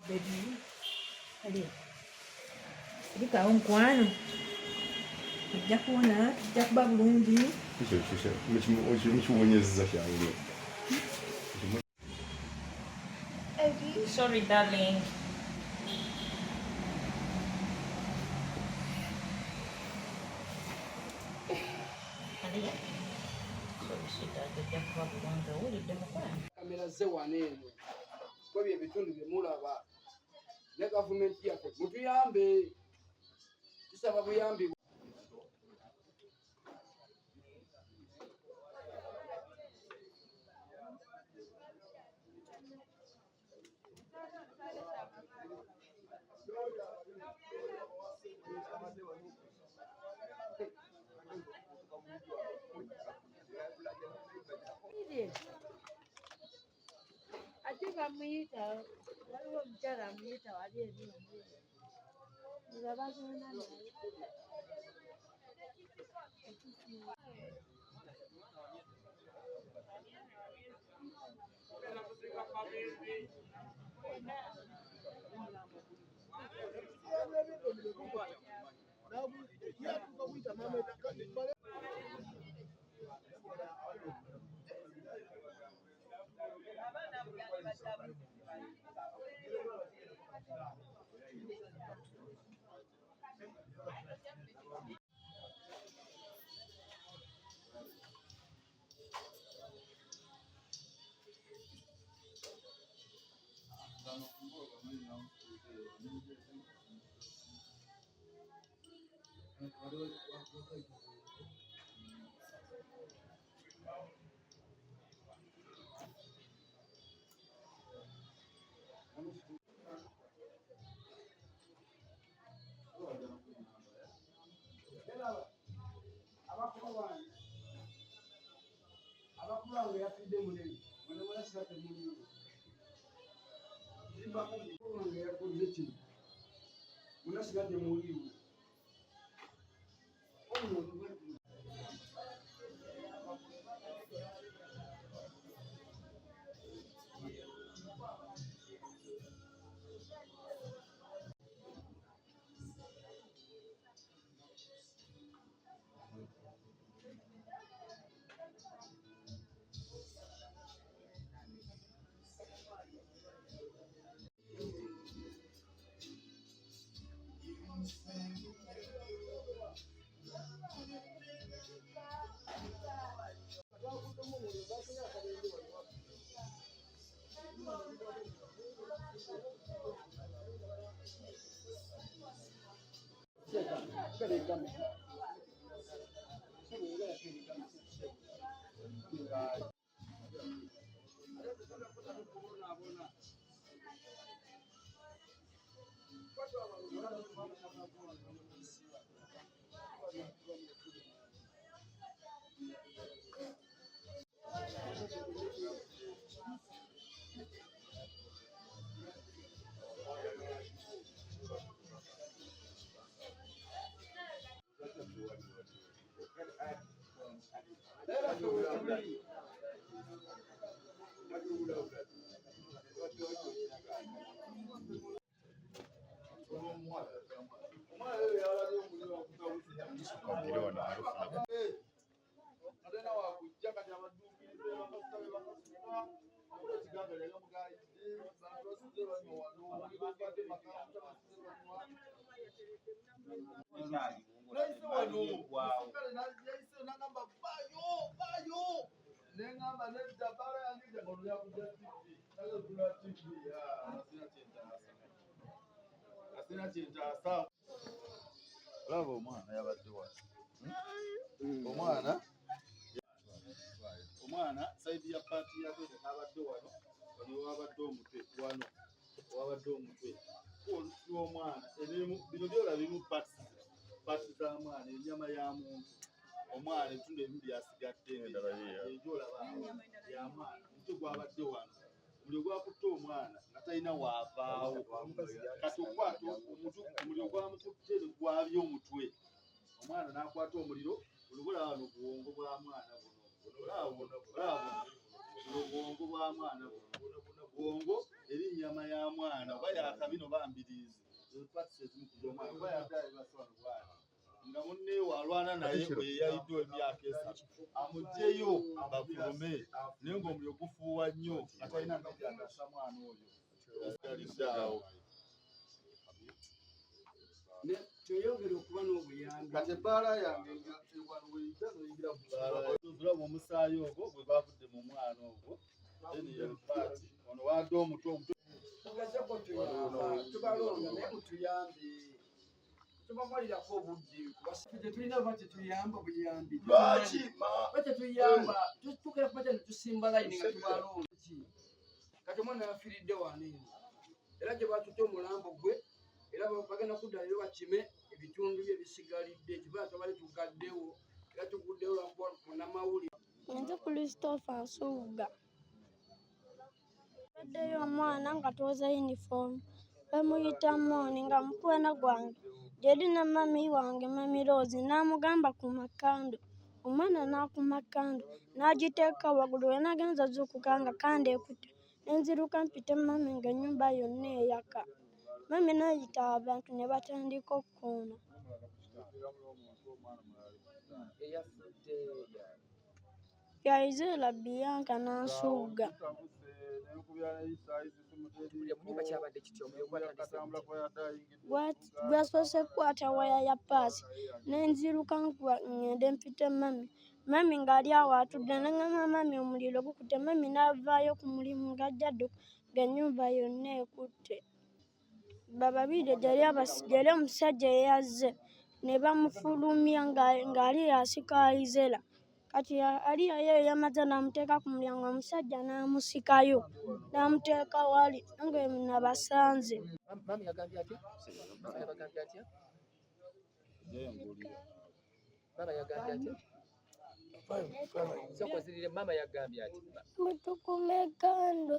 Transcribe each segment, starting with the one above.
Baby, Aliya. Erikawo mukwano. Ojja kuwona, ojja kuba bulungi. Mukiwonyezza kyangu. Sorry, darling. Aliya. Sorry, sweetheart. Ojja kuba bulungi. Owulidde mukwano? Kamera ze wano eno. Kwa ebitundu bye mulaba. Ne gavumenti yaffe mutuyambe. Tusaba buyambi. Ate bamuyita waliwo omukyala amuyita wali ebingi nga bagenda naye Abakulu yafidde munene. Wano mwasira temuliro. Abakulu yakoze ki? Munasira temuliro. Bravo, omwana eyabadde wano. Omwana saidi ya paati yake abadde wano. Wano wabadde omutwe wano. Wabadde omutwe. Omwana bino byolabimu paati za mwana, ennyama ya muntu. Omwana ebitundu ebimu byasigadde enjolaba ya mwana. Omutwe gwabadde wano. Omuliro gwakutte omwana nga talina waavaawo. Kati okwata omuliro gwamukutte gwabya omutwe. Omwana n'akwata omuliro olubula wano obuwongo bwa mwana buno. Bravo. obwongo bwa mwana bwongo eri nnyama ya mwana oba yakabino bambiriizi patisi ezimu ku z'omwana oba yaddaali baswala bwati nga munne walwana naye weyayiddwa emyaka esatu amuggyeyo bafulume naye ng'omuliro gufuuwa nnyo atalina nga gy'ataasa mwana oyo ekitaliddeawo kyeyongera okuba n'obuyambi kati ebbaala yange wano weyita noyingira mu bbaala omusaayi ogwo bwe bavudde mu mwana ogwo eniyepaati ono wadde omutwe tugezeko tubalonda naye mutuyambe tubamalirako obudde tetulina oba tetuyamba buyambi lwaki tetuyamba tukera kuba netusimba layini nga tubalonda kati omwana yafiiridde waneeno era gye batutte omulambo gwe era bagenda kuddaliro bakime ebitundu bye bisigalidde kibala tubale tugaddewo era tuguddewo lwakuba munamawulire nze Christopher Nsubuga baddeyo omwana nga twoza yunifoomu bamuyita Munne nga mukwena gwange gyeri na mami wange mami Rose n'amugamba ku makando omwana n'akuma kando n'agiteeka waggulu we nagenza zuukuka nga kando ekutte nenziruka mpite mami nga ennyumba yonna eyaka mami n'ayita abantu ne batandika okkoona Ayisera Biyaka Nansubuga gwasoose kukwata waya ya paasi nenziruka ngende mpite mami ng'ali awo atudde neŋŋamba mami omuliro gukutte mami n'avaayo ku mulimu ng'ajja adduka ng'ennyumba yonna ekutte bababiri gyali omusajja eyazze ne bamufulumya ng'ali asiika Ayisera kati Aliya yeeyo yamaze n'amuteeka ku mulyango omusajja n'amusikayo n'amuteeka wali nga nabasanze Mami yagambye atya? Mama yagambye atya? Mama yagambye atya? Sokozirire mama yagambye atya? mutukume kando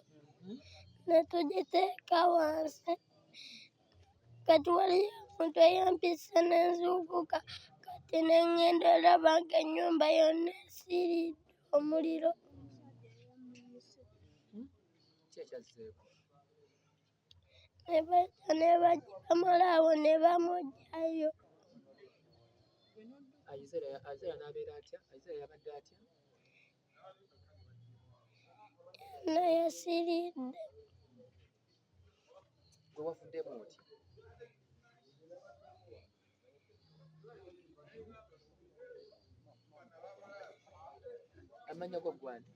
ne tugiteeka wansi kati waliyo omuntu eyampise n'enzuukuka kati ne ŋŋenda olaba ng'ennyumba yonna esiiridde omuliro Ki ekyazzeeko? ne bajja bamala awo ne bamuggyayo Ayisera n'abeera atya? Ayisera yabadde atya? yonna yasiiridde Gwe wafuddemu otya? Amannya go gwani?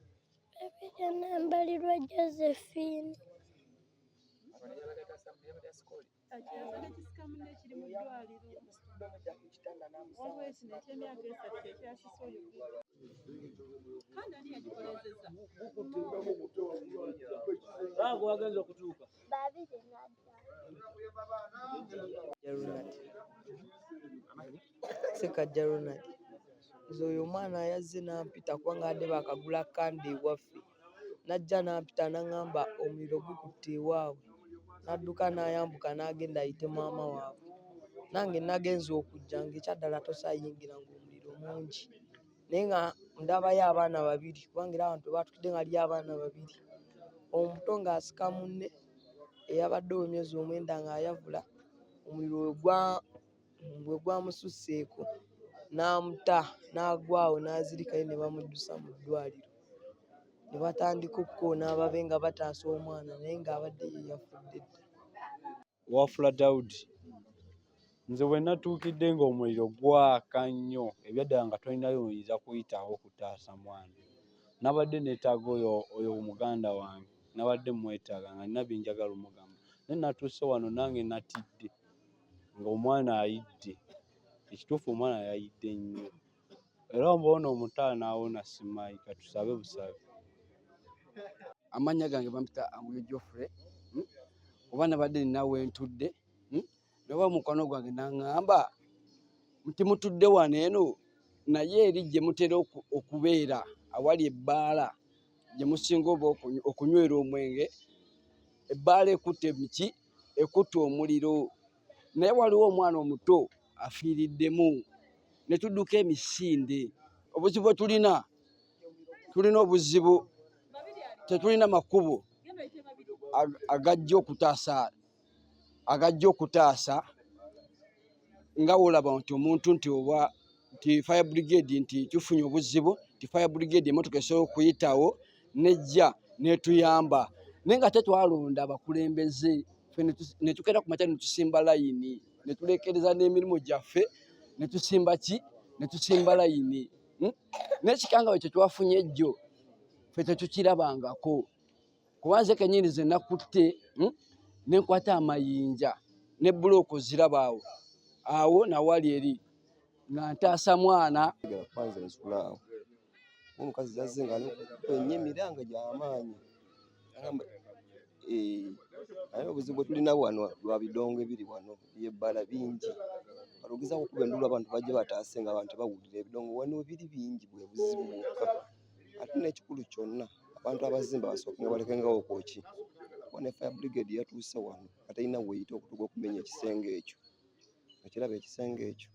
Babirye Nambalirwa Josephine Abano yabadde ataasa yabadde asikooli? Yazadde kisika munne ekiri mu ddwaliro olw'ekino eky'emyaka esatu ekyasise oyo kandi ani yagikolezeza wagenza okutuuka Babirye Sekajja Ronald nze oyo omwana yazze n'ampita kubanga adde bakagula kandi ewaffe najja n'ampita n'aŋŋamba omuliro gukutte ewaabwe n'adduka n'ayambuka n'agenda ayite maama waabwe nange nagenza okujja ng'ekyaddala tosaayingira ng'omuliro mungi naye nga ndabayo abaana babiri kubanga era abantu batukidde nga ali abaana babiri omuto ng'asika munne eyabadde ow'emyezi omwenda ng'ayavula omuliro bwe gwamususseeko n'amuta n'agwawo n'azirikayo ne bamuddusa mu ddwaliro ne batandika okukoona ababe nga bataasa omwana naye ng'abadde ye yafudde dda. Wafula Dawudi nze bwe natuukidde ng'omuliro gwaka nnyo ebyaddala nga tolinayo oyinza kuyitawo okutaasa mwana nabadde neetaaga oyo muganda wange nabadde mwetaaga nga nina byenjagala omugamba naye natuuse wano nange natidde ng'omwana ayidde ekituufu omwana yayidde nnyo era mbona omutaala n'awona simayi katusabe busabe. Amannya gange bampita Amuyo Geoffrey oba nabadde nina wentudde noba mukono gwange n'aŋŋamba nti mutudde wano eno naye eri gye mutera okubeera awali ebbaala gye musinga oba okunywera omwenge ebbaala ekutte miki ekutte omuliro naye waliwo omwana omuto afiiriddemu ne tudduka emisinde obuzibu tulina obuzibu tetulina makubo agajja okutaasa nga wolaba nti omuntu nti oba nti fire brigade nti tufunye obuzibu nti fire brigade emotoka esobola okuyitawo nejja netuyamba naye nga tetwalonda abakulembeze netukera ku makya netusimba layini netulekereza n'emirimu gyaffe netusimba layini n'ekikanga ekyo twafunye ejjo ffe tetukirabangako kuba nze kenyini ze nakutte nenkwata amayinja ne buloko zirabaawo awo nawali eri nga ntaasa mwana kwanza ensulaawo omukazi yazze nga alikupenye emiranga gy'amaanyi agamba naye obuzibu bwe tulina wano lwa bidongo ebiri wano byebbala bingi balugezako okuba endulu abantu bajje bataase nga abantu bawulira ebidongo wano biri bingi bwe buzibu bwokka ate n'ekikulu kyonna abantu abazimba basooke nga balekengawo okwoki wane fire brigade yatuuse wano atalina weyita okutuga okumenya ekisenge ekyo ekiraba ekisenge ekyo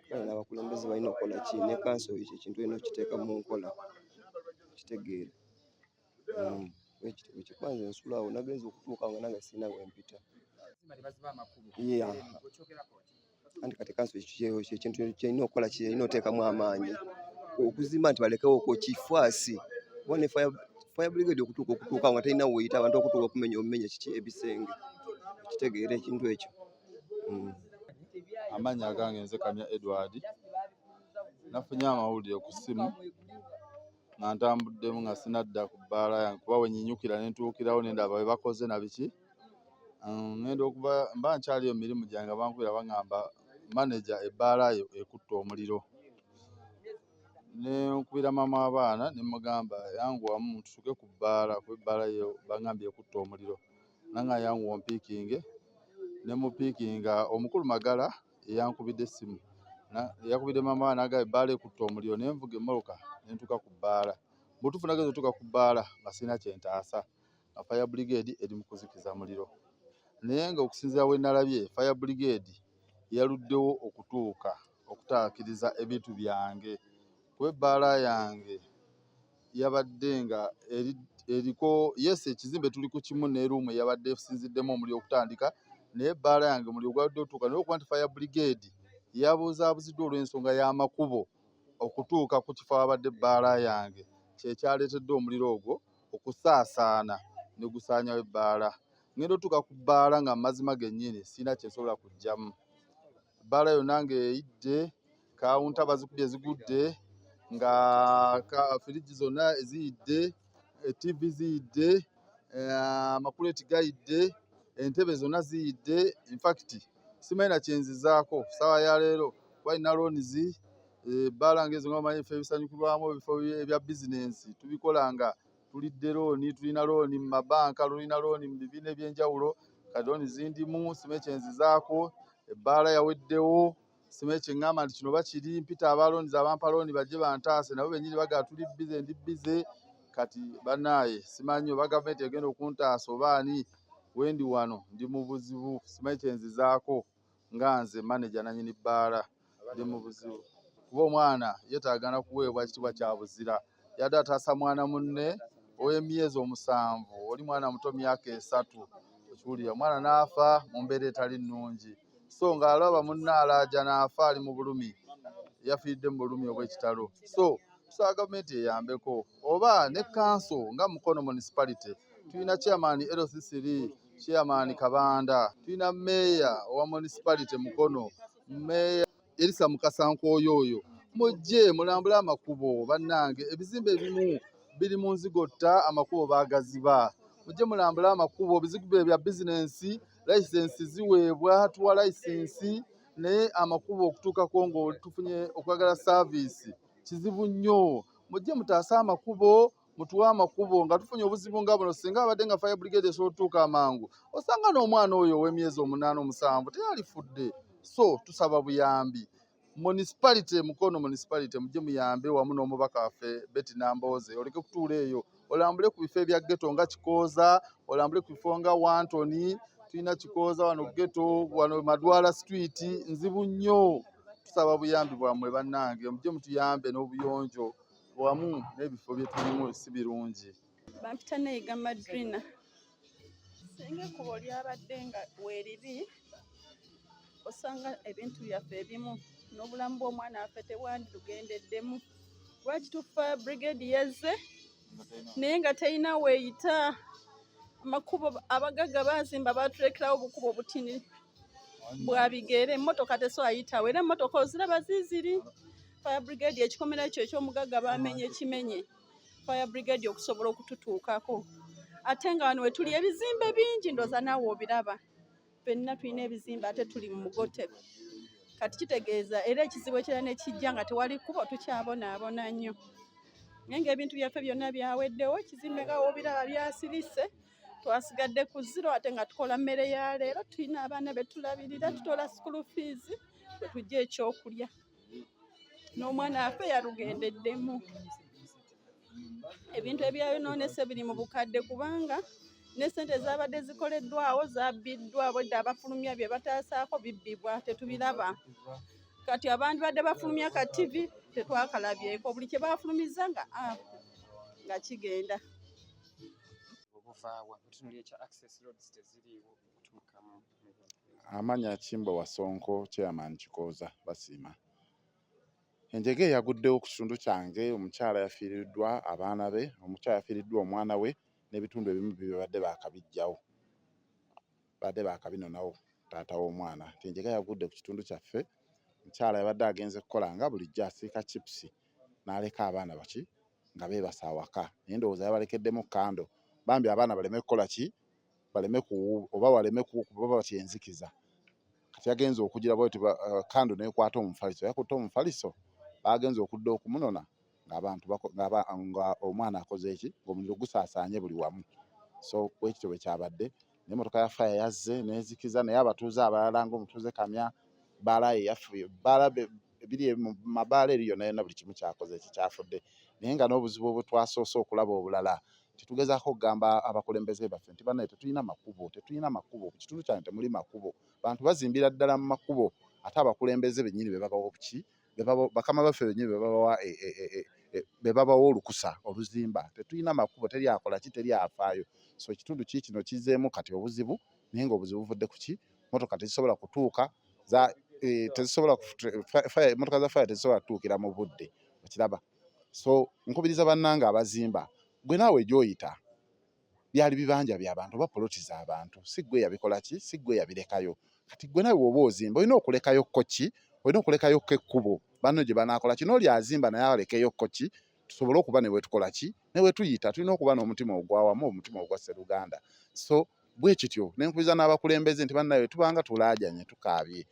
balina abakulembeze balina okukola ki ne kanso ekyo ekintu erina okiteeka mu nkola kitegeere ekikwanza ensulaawo nagenza okutuuka nga nange sirina wempita anti kati kanso ekintu kyerina okukola kirina oteekamu amaanyi okuzimba nti balekewo okwokifaasi wane fire brigade okutuuka nga talina weyita abantu okutuuka okumenya ebisenge kitegeere ekintu ekyo. Amannya agange nze Kamya Edward nafunye amawulire ku ssimu nga ntambuddemu nga sinadda ku bbaala yange kuba wenyinyukira ne ntuukirawo ne ndaba bwe bakoze na biki ngenda okuba mba nkyali mu mirimu gyange bankubira baŋŋamba maneja ebbaala yo ekutte omuliro ne nkubira maama w'abaana ne mugamba yanguwamu tutuuke ku bbaala kuba ebbaala yo baŋŋambye ekutte omuliro nange yanguwa ompiikinge ne mupiikinga omukulu Magala eyankubidde essimu yakubidde maama wa n'agamba ebbaala ekutte omuliro ne nvuga emmoloka ne ntuuka ku bbaala butuufu nagenza otuuka ku bbaala nga sirina kye ntaasa nga fire brigade eri mu kuzikiza muliro naye nga okusinziira we nalabye fire brigade yaluddewo okutuuka okutaakiriza ebintu byange kuba ebbaala yange yabadde nga eriko yes ekizimbe tuli ku kimu ne ruumu eyabadde esinziddemu omuliro okutandika naye ebbaala yange omuliro gwabadde otuuka naye okuba nti fire brigade yabuzaabuziddwa olw'ensonga y'amakubo okutuuka ku kifo abadde ebbaala yange kyekyaleetedde omuliro ogwo okusaasaana ne gusaanyawo ebbaala ngenda otuuka ku bbaala nga mazima gennyini sirina kyensobola kujjamu ebbaala yonna ng'eyidde kawunta bazikubye zigudde nga firiji zonna ziyidde TV ziyidde amakuleeti gayidde entebe zonna ziyidde infact simanyi na kyenzizaako ssaawa ya leero kuba ina loonizi ebbaala ngezo nga bamanyi ebifo ebisanyukirwamu ebifo ebya bizinensi tubikola nga tulidde looni tulina looni mu mabanka tulina looni mu bibiina ebyenjawulo kati looni zindimu simanyi kyenzizaako ebbaala yaweddewo simanyi kyeŋŋamba nti kino bakiri mpita abaloonizi abampa looni bajje bantaase nabo bennyini bagaa tuli bize ndi bize kati bannaaye simanyi oba gavumenti egenda okuntaasa oba ani wendi wano ndi mu buzibu simanyi kyenzizaako nga nze maneja nannyini bbaala ndi mu buzibu kuba omwana yeetaagana kuweebwa ekitiibwa kya buzira yadde ataasa mwana munne ow'emyezi 7 oli mwana muto myaka 3 okiwulira omwana n'afa mu mbeera etali nnungi so ng'alaba munne alaaja n'afa ali mu bulumi yafiiridde mu bulumi obw'ekitalo so tusaba gavumenti eyambeko oba ne kanso nga Mukono municipality tulina chairman LCC chairman Kabanda tulina meeya owa municipality Mukono meeya Elisa Mukasankooyo mujje mulambule amakubo bannange ebizimbe ebimu biri mu nzigotta amakubo baagaziba mujje mulambule amakubo bizigube bya bizinensi license ziweebwa tuwa license naye amakubo okutuukako ng'otufunye okwagala service kizibu nnyo mujje mutaase amakubo mutuwa amakubo nga tufunye obuzibu nga buno singa abadde nga fire brigade esobola otutuuka amangu osanga n'omwana oyo ow'emyezi 8 teyalifudde so tusaba buyambi municipality Mukono municipality mujje muyambe wamu n'omubaka waffe Betty Namboze oleke kutuula eyo olambule ku bifo ebya ghetto nga Kikooza olambule ku bifo nga Wantoni tulina Kikooza wano ghetto wano Majwala street nzibu nnyo tusaba buyambi bwammwe bannange mujje mutuyambe n'obuyonjo wamu n'ebifo bye tulimu si birungi Bampita neyiga Madrina. Singa ekkubo lyabadde nga weeriri osanga ebintu byaffe ebimu n'obulamu bw'omwana waffe tebwandirugendeddemu. Lwaki tufa brigade yazze naye nga terina weeyita. Amakubo abagagga baazimba baatuleekerawo obukubo obutini bwa bigere, emmotoka tesobola era emmotoka oziraba ziiziri. Fire brigade ekikomera ekyo eky'omugagga baamenye kimenye fire brigade okusobola okututuukako. Ate nga wano we tuli ebizimbe bingi ndooza naawe obiraba. Ffenna tulina ebizimbe ate tuli mu mugote. Kati kitegeeza era ekizibu ekirala ne kijja nga tewali kkubo tukyabonaabona nnyo. Naye ng'ebintu byaffe byonna byaweddewo, ekizimbe nga obiraba byasirise, twasigadde ku zero ate nga tukola mmere ya leero. Tulina abaana be tulabirira, tutola school fees, bwe tujja ekyokulya. N'omwana waffe yalugendeddemu. Ebintu ebyayonoonese biri mu bukadde kubanga ne ssente ezabadde zikoleddwawo zabbiddwa. Bwedda abafulumya bye bataasaako bibbibwa, tetubiraba. Kati abantu badde bafulumya ka TV tetwakalabyeko. Buli kye bafulumiza nga kigenda. Amanya Kimbo Wasonko, Chairman Kikooza Basiima. Enjege yaguddewo ku kitundu kyange, omukyala yafiiriddwa abaana be, omukyala yafiiriddwa omwana we n'ebitundu ebimu bye badde baakabijjawo. Badde baakabinonawo taata w'omwana. Enjege yagudde ku kitundu kyaffe, omukyala yabadde agenze kukola nga bulijjo asiika chipusi n'aleka abaana baki nga beebasa awaka. Naye ndowooza yabalekeddemu kando bambi abaana baleme kukola ki, baleme oba waleme kuba bati enzikiza. Kati yagenze okugira bweti kando n'ekwata omufaliso. Yakutte omufaliso bagenze okudda okumunona ng'abantu nga omwana akoze eki, ng'omuliro gusaasaanye buli wamu. So bwekityo bwe kyabadde. N'emmotoka ya fire yazze n'ezikiza, naye abatuuze abalala ng'omutuuze Kamya, bbaala ye yafuye, bbaala ebiri mu mabaala eri yonna yonna buli kimu kyakoze ekikyafudde. Naye nga n'obuzibu obwo twasoose okulaba obulala, tetugezaako okugamba abakulembeze baffe nti bannaye tetulina makubo, ku kitundu kyange temuli makubo. Bantu bazimbira ddala mu makubo, ate abakulembeze bennyini be babawo ki, bakama baffe bennyini be babawo olukusa oluzimba. Tetulina makubo, teri akola ki, teri afaayo. So ekitundu kino kizzeemu kati obuzibu, naye ng'obuzibu buvudde ku ki, motoka tezisobola kutuuka, motoka za fire tezisobola kutuukira mu budde, okiraba. So nkubiriza bannange abazimba, gwe naawe gy'oyita byali bibanja by'abantu oba poloti z'abantu, si ggwe yabikola ki, si ggwe yabirekayo. Kati gwe naawe oba ozimba olina okulekayo ko ki, olina okuleekayo ko ekkubo banno gye banaakola ki, n'oli azimba naye alekeyo ko ki, tusobole okuba ne we tukola ki, ne we tuyita. Tulina okuba n'omutima ogwawamu, omutima ogwa sseruganda. So bwe kityo ne nkubiriza n'abakulembeze nti bannaye tubanga tulaajanye tukaabye,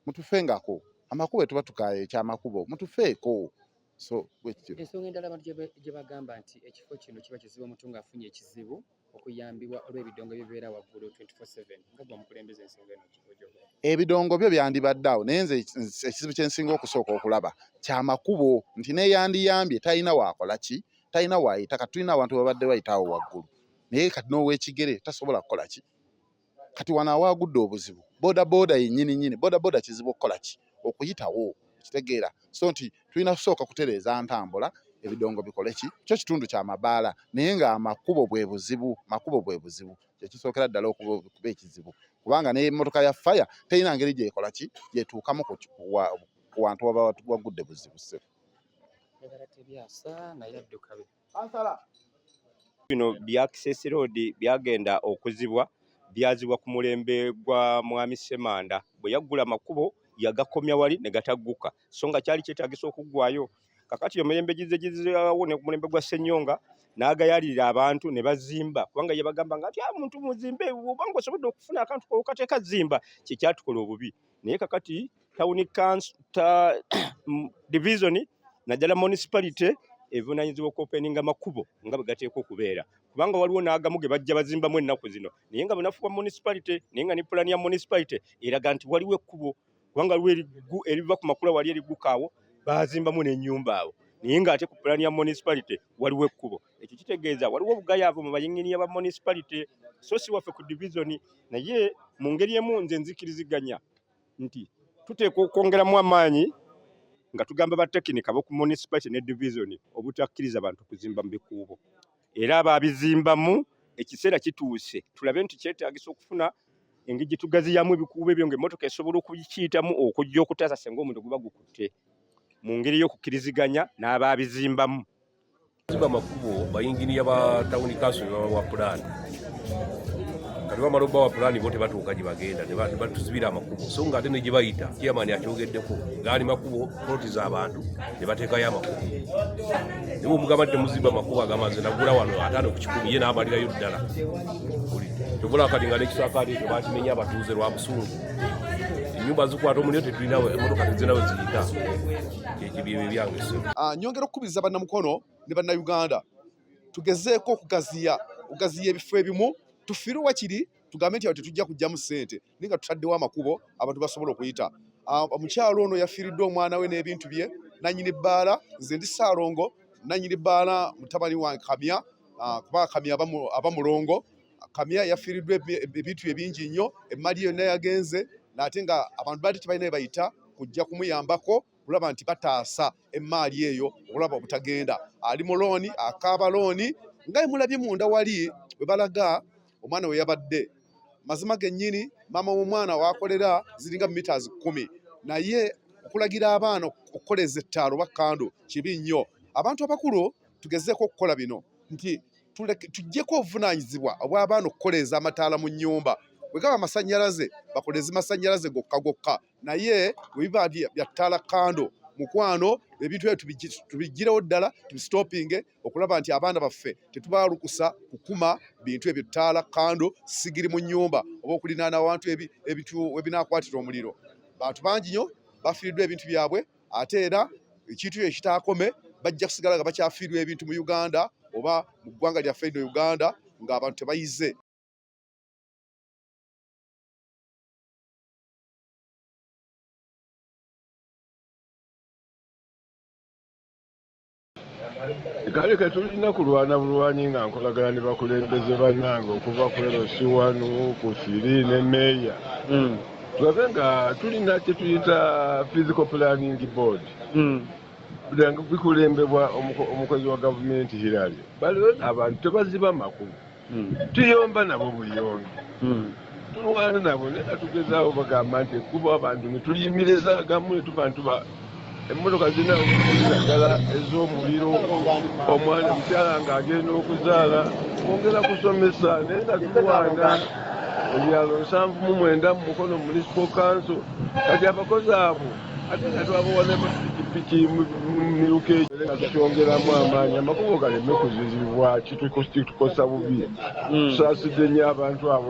mutufengako amakubo tuba tukaaye ekyamakubo, mutufeeko. So bwe kityo. Ensonga endala abantu gye bagamba nti ekifo kino kiba kizibu omuntu ng'afunye ekizibu okuyambibwa olw'ebidongo ebibeera waggulu 24/7. Nga gwe mukulembeze ensonga eno kikojoba. Ebidongo byo byandibadde awo, naye nze ekizibu kye nsinga okusooka okulaba kyamakubo, nti neeyandiyambye talina waakola ki, talina waayita. Kati tulina abantu babadde bayita awo waggulu, naye kati n'ow'ekigere tasobola kukola ki. Kati wano awaagudde obuzibu, boda yennyini boda kizibu okukola ki, okuyitawo, kitegeera. So nti tulina kusooka kutereeza ntambula, ebidongo bikole ki, kyo kitundu kya mabaala, naye ng'amakubo bwe buzibu, kye kisookera ddala okuba ekizibu. Kubanga n'emmotoka ya fire terina ngeri gy'ekola ki, gyetuukamu ku wantu waba wagudde buzibu. Bino bya Access Road byagenda okuzibwa, byazibwa ku mulembe gwa Mwami Ssemanda. Bwe yaggula amakubo yagakomya wali ne gatagguka, so nga kyali kyetaagisa okuggwayo. Kakati omulembe gizeawo ne ku mulembe gwa Ssenyonga n'agayalirira abantu ne bazimba, kubanga ye bagamba nga muntu muzimbe obanga osobodde okufuna akantu okateeka zimba, kye kyatukola obubi. Naye kakati town council division naddala municipality evunaanyizibwa okuopeninga makubo nga bwe gateekwa okubeera, kubanga waliwo n'agamu ge bajja bazimbamu ennaku zino, naye nga bunafuba municipality, naye nga ne pulani ya municipality eraga nti waliwo ekkubo, kubanga waliwo eriva ku makula wali erigguka awo bazimbamu n'ennyumba awo, naye ng'ate ku pulani ya municipality waliwo ekkubo. Ekyo kitegeeza waliwo obugayaavu mu bayinginiya ba municipality, so si waffe ku division. Naye mu ngeri emu nze nzikiriziganya nti tuteekwa okwongeramu amaanyi nga tugamba batekinika b'oku municipality ne division obutakkiriza bantu kuzimba mu bikuubo. Era abaabizimbamu ekiseera kituuse tulabe nti kyetaagisa okufuna engigi tugaziyamu ebikuubo ebyo ng'emmotoka esobola okukiyitamu okujja okutaasa senga omuliro guba gukutte mu ngeri y'okukkiriziganya n'abaabizimbamu. Zimba amakubo bayinginiya ba town council wa plan. Kati bamala obbawa pulaani bo tebatuuka gye bagenda ne batuzibira amakubo so ng'ate ne gye bayita chairman akyogeddeko gaali makubo ploti z'abantu ne bateekayo amakubo naye omugamba nti temuzimba amakubo agamaze nagula wano 5 ku 10 ye n'abalirayo ddala tobula kati nga n'ekisaakaali ekyo bakimenya abatuuze lwa busungu ennyumba zikwata omuliro tetulinawe emmotoka tezinawe ziyita kyekibyo byange se. Nyongera okukubiriza bannamukono ne bannayuganda tugezeeko okugaziya ebifo ebimu tufiire wakiri tugambe nti tetujja kujjamu ssente naye nga tutaddewo amakubo abantu basobola okuyita. Omukyalo ono yafiiriddwa omwana we n'ebintu bye nannyini bbaala nze ndi Ssaalongo nannyini bbaala mutabani wa Kamya kuba Kamya abamulongo Kamya yafiiriddwa ebintu bye bingi nnyo emmali yonna yagenze ate nga abantu baali tebalina bye bayita kujja kumuyambako olaba nti bataasa emmaali eyo olaba obutagenda ali mu looni akaaba looni nga mulabye munda wali bwe balaga omwana we yabadde mazima gennyini maama w'omwana wakolera ziringa meters 10 naye okulagira abaana okukoleza ettaalo bakando kibi nnyo. Abantu abakulu tugezeeko okukola bino nti tujjeko obuvunaanyizibwa obw'abaana okukoleza amataala mu nnyumba bwe gaba amasannyalaze bakoleze masannyalaze gokka naye bwe biba bya ttaala kando mukwano ebintu ebyo tubigirewo ddala tubistopinge okulaba nti abaana baffe tetubaalukusa kukuma bintu ebyo ttaala kando sigiri mu nnyumba oba okulinaana awantu ebinaakwatira omuliro. Bantu bangi nnyo bafiiriddwa ebintu byabwe ate era ekintu ekyo ekitaakome bajja kusigala nga bakyafiirwa ebintu mu Uganda oba mu ggwanga lyaffe lino Uganda ng'abantu tebayize. Kale tulina kulwana bulwanyi nga nkolagana ne bakulembeze bannange okuva ku LC1 ku Firi ne Meya. Tulabe nga tulina kye tuyita physical planning board. Bikulembebwa omukozi wa gavumenti Hilary. Baliwo abantu tebaziba makubo. Tuyomba nabo buyongi. Tulwana nabo ne tugezaawo bagamba nti kuba abantu ne tuyimiriza gamu ne tuba ntuba emmotoka zina okuzaala ez'omuliro omwana mukyala ng'agenda okuzaala kwongera kusomesa naye nga tuwanga ebyalo 79 mu Mukono Municipal Council kati abakozi abo ate nga twabawa nepikipiki miruka egyo nga tukyongeramu amaanyi amakubo galeme kuzizibwa kitukosa bubi tusaasidde nnyo abantu abo.